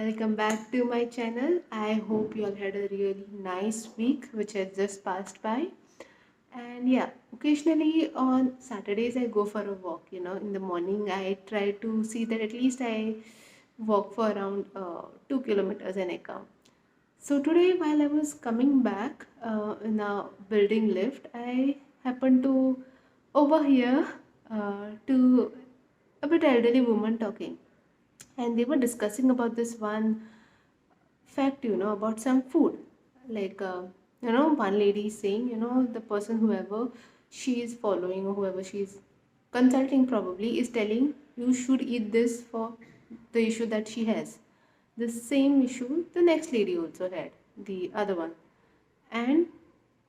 Welcome back to my channel. I hope you all had a really nice week which has just passed by. And yeah, occasionally on Saturdays I go for a walk. In the morning I try to see that at least I walk for around 2 kilometers and I come. So today while I was coming back in a building lift, I happened to overhear to a bit elderly woman talking, and they were discussing about this one fact, about some food. Like, one lady is saying, the person, whoever she is following or whoever she is consulting, probably is telling you should eat this for the issue that she has. The same issue the next lady also had, the other one. And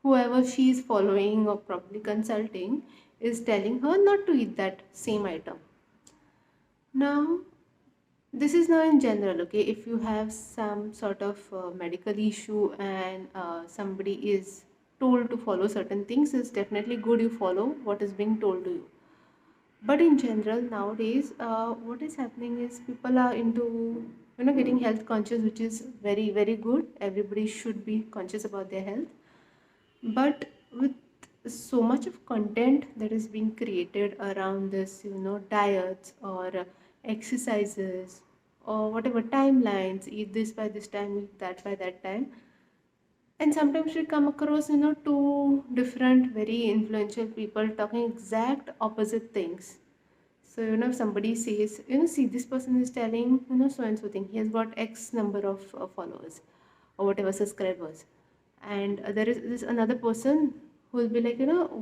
whoever she is following or probably consulting is telling her not to eat that same item. Now, this is now in general, okay? If you have some sort of medical issue and somebody is told to follow certain things, it's definitely good you follow what is being told to you. But in general, nowadays, what is happening is people are into, getting health conscious, which is very, very good. Everybody should be conscious about their health. But with so much of content that is being created around this, diets or exercises or whatever timelines, eat this by this time, eat that by that time. And sometimes we come across, two different, very influential people talking exact opposite things. So, if somebody says, see, this person is telling, so and so thing, he has got X number of followers or whatever subscribers. And there is this another person who will be like,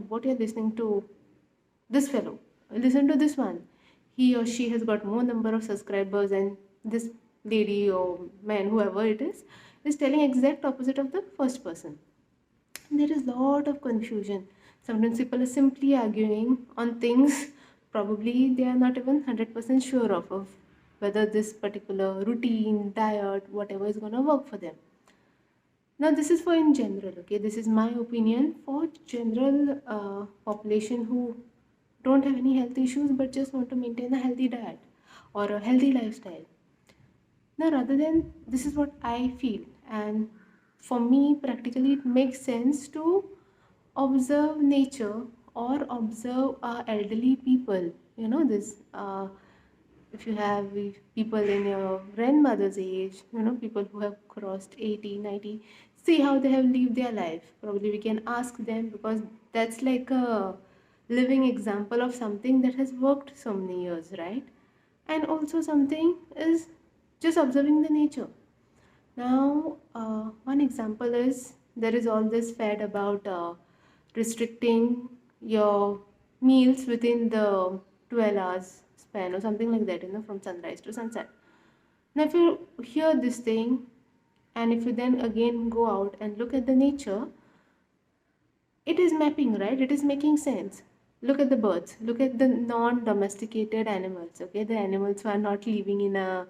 what you're listening to this fellow, listen to this one. He or she has got more number of subscribers, and this lady or man, whoever it is telling exact opposite of the first person. There is a lot of confusion. Sometimes people are simply arguing on things probably they are not even 100% sure of whether this particular routine, diet, whatever is going to work for them. Now, this is for in general, okay? This is my opinion for general population who don't have any health issues but just want to maintain a healthy diet or a healthy lifestyle. Now, rather than this is what I feel, and for me, practically, it makes sense to observe nature or observe elderly people. This. If you have people in your grandmother's age, people who have crossed 80, 90, see how they have lived their life. Probably we can ask them because that's like a living example of something that has worked so many years, right? And also something is just observing the nature. Now, one example is there is all this fad about restricting your meals within the 12 hours span or something like that, from sunrise to sunset. Now, if you hear this thing and if you then again go out and look at the nature, it is mapping, right? It is making sense. Look at the birds, look at the non-domesticated animals, okay? The animals who are not living in a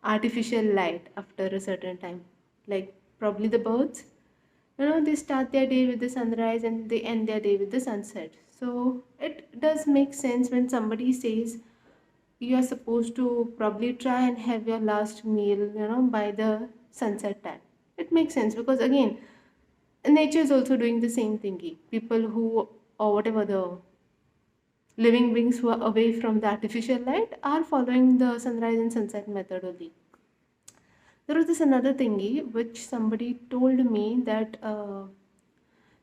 artificial light after a certain time, like probably the birds, they start their day with the sunrise and they end their day with the sunset. So it does make sense when somebody says you are supposed to probably try and have your last meal, by the sunset time. It makes sense because again, nature is also doing the same thingy. People who, or whatever the living beings who are away from the artificial light, are following the sunrise and sunset method only. There was this another thingy which somebody told me that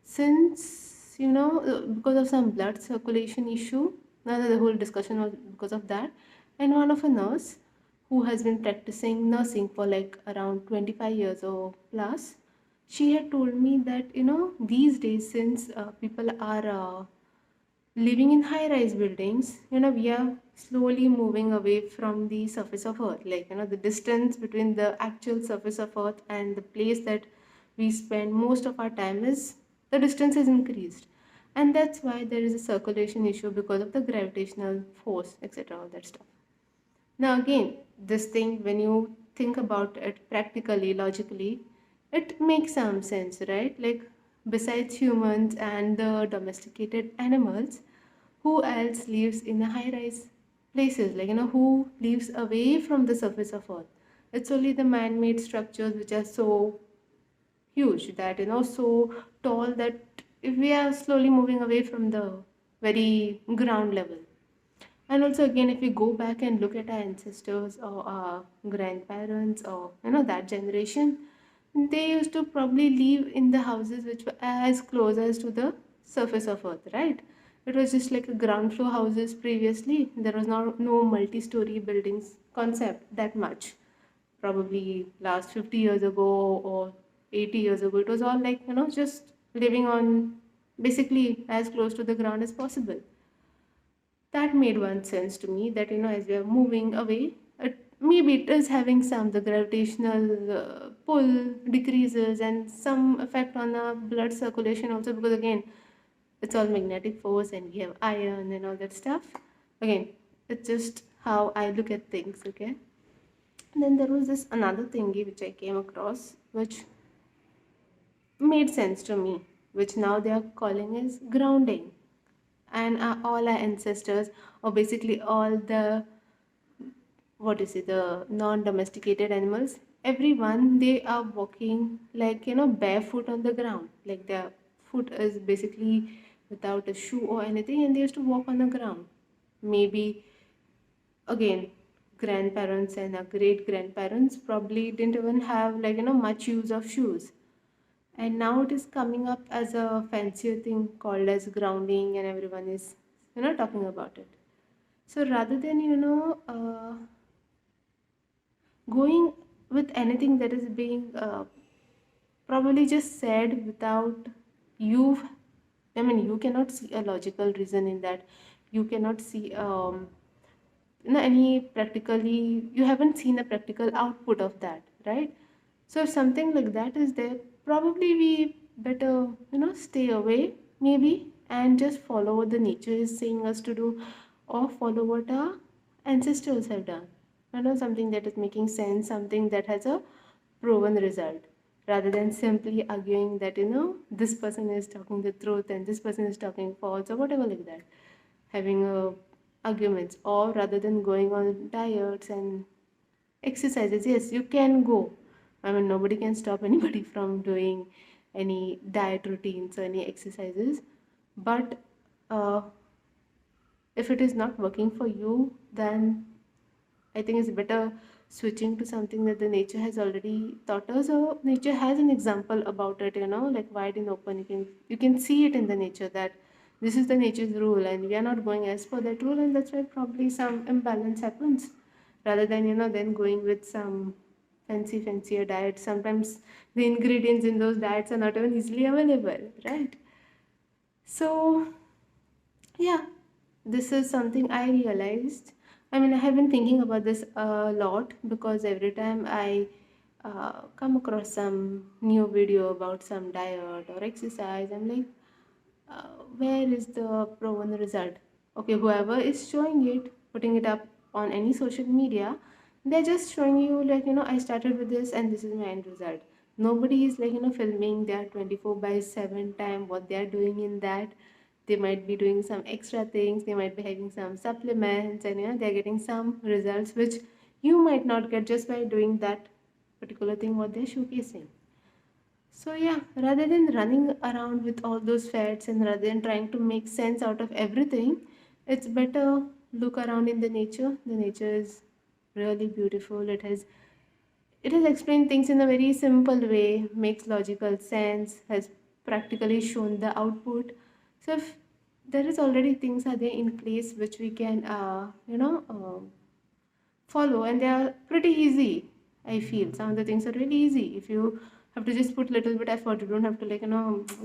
since, because of some blood circulation issue, now the whole discussion was because of that, and one of a nurse who has been practicing nursing for like around 25 years or plus, she had told me that, these days since people are living in high rise buildings, we are slowly moving away from the surface of earth, like, the distance between the actual surface of earth and the place that we spend most of our time is, the distance is increased, and that's why there is a circulation issue because of the gravitational force, etc., all that stuff. Now again, this thing, when you think about it practically, logically, it makes some sense, right? Like, besides humans and the domesticated animals, who else lives in a high-rise places? Like, who lives away from the surface of Earth? It's only the man-made structures which are so huge, that so tall, that if we are slowly moving away from the very ground level. And also, again, if we go back and look at our ancestors or our grandparents, or that generation, they used to probably live in the houses which were as close as to the surface of earth, right? It was just like a ground floor houses previously. There was no multi-story buildings concept that much. Probably last 50 years ago or 80 years ago, it was all like, just living on basically as close to the ground as possible. That made one sense to me, that as we are moving away, maybe it is having some, the gravitational pull decreases, and some effect on the blood circulation also, because again, it's all magnetic force and we have iron and all that stuff. Again, it's just how I look at things. Okay. And then there was this another thingy which I came across, which made sense to me, which now they are calling as grounding. And all our ancestors, or basically all the, what is it, the non-domesticated animals, everyone, they are walking like, barefoot on the ground, like their foot is basically without a shoe or anything, and they used to walk on the ground. Maybe, again, grandparents and our great grandparents probably didn't even have, like, much use of shoes, and now it is coming up as a fancier thing called as grounding, and everyone is, talking about it. So rather than, going with anything that is being probably just said without you, I mean, you cannot see a logical reason in that. You cannot see any practically, you haven't seen a practical output of that, right? So if something like that is there, probably we better, stay away, maybe, and just follow what the nature is saying us to do, or follow what our ancestors have done. Something that is making sense, something that has a proven result, rather than simply arguing that, this person is talking the truth and this person is talking false, or whatever like that, having arguments. Or rather than going on diets and exercises, yes, you can go. I mean, nobody can stop anybody from doing any diet routines or any exercises. But uh, if it is not working for you, then I think it's better switching to something that the nature has already taught us, or nature has an example about it, like wide and open. You can see it in the nature that this is the nature's rule, and we are not going as per that rule, and that's why probably some imbalance happens. Rather than, then going with some fancier diets. Sometimes the ingredients in those diets are not even easily available, right? So yeah, this is something I realized. I mean, I have been thinking about this a lot, because every time I come across some new video about some diet or exercise, I'm like, where is the proven result? Okay, whoever is showing it, putting it up on any social media, they're just showing you, like, I started with this and this is my end result. Nobody is, like, filming their 24 by 7 time, what they are doing in that. They might be doing some extra things, they might be having some supplements, and they're getting some results which you might not get just by doing that particular thing what they're showcasing. So yeah, rather than running around with all those fads, and rather than trying to make sense out of everything, it's better look around in the nature. The nature is really beautiful. It has explained things in a very simple way, makes logical sense, has practically shown the output. So if there is already things are there in place which we can follow, and they are pretty easy. I feel some of the things are really easy if you have to just put little bit effort. You don't have to, like,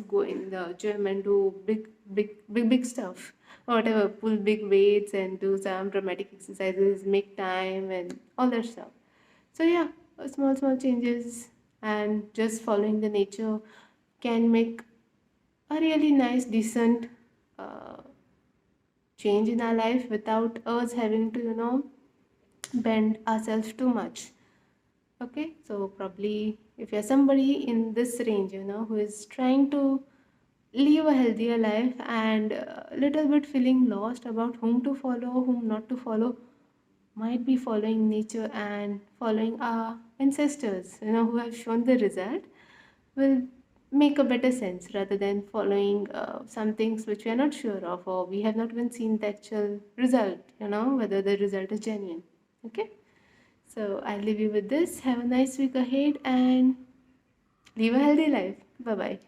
go in the gym and do big stuff, or whatever, pull big weights and do some dramatic exercises, make time and all that stuff. So yeah, small changes and just following the nature can make a really nice, decent uh, change in our life, without us having to, bend ourselves too much. Okay, so probably if you're somebody in this range, who is trying to live a healthier life, and a little bit feeling lost about whom to follow, whom not to follow, might be following nature and following our ancestors, who have shown the result, will make a better sense rather than following some things which we are not sure of, or we have not even seen the actual result, whether the result is genuine. Okay, so I'll leave you with this. Have a nice week ahead and live a healthy life. Bye bye.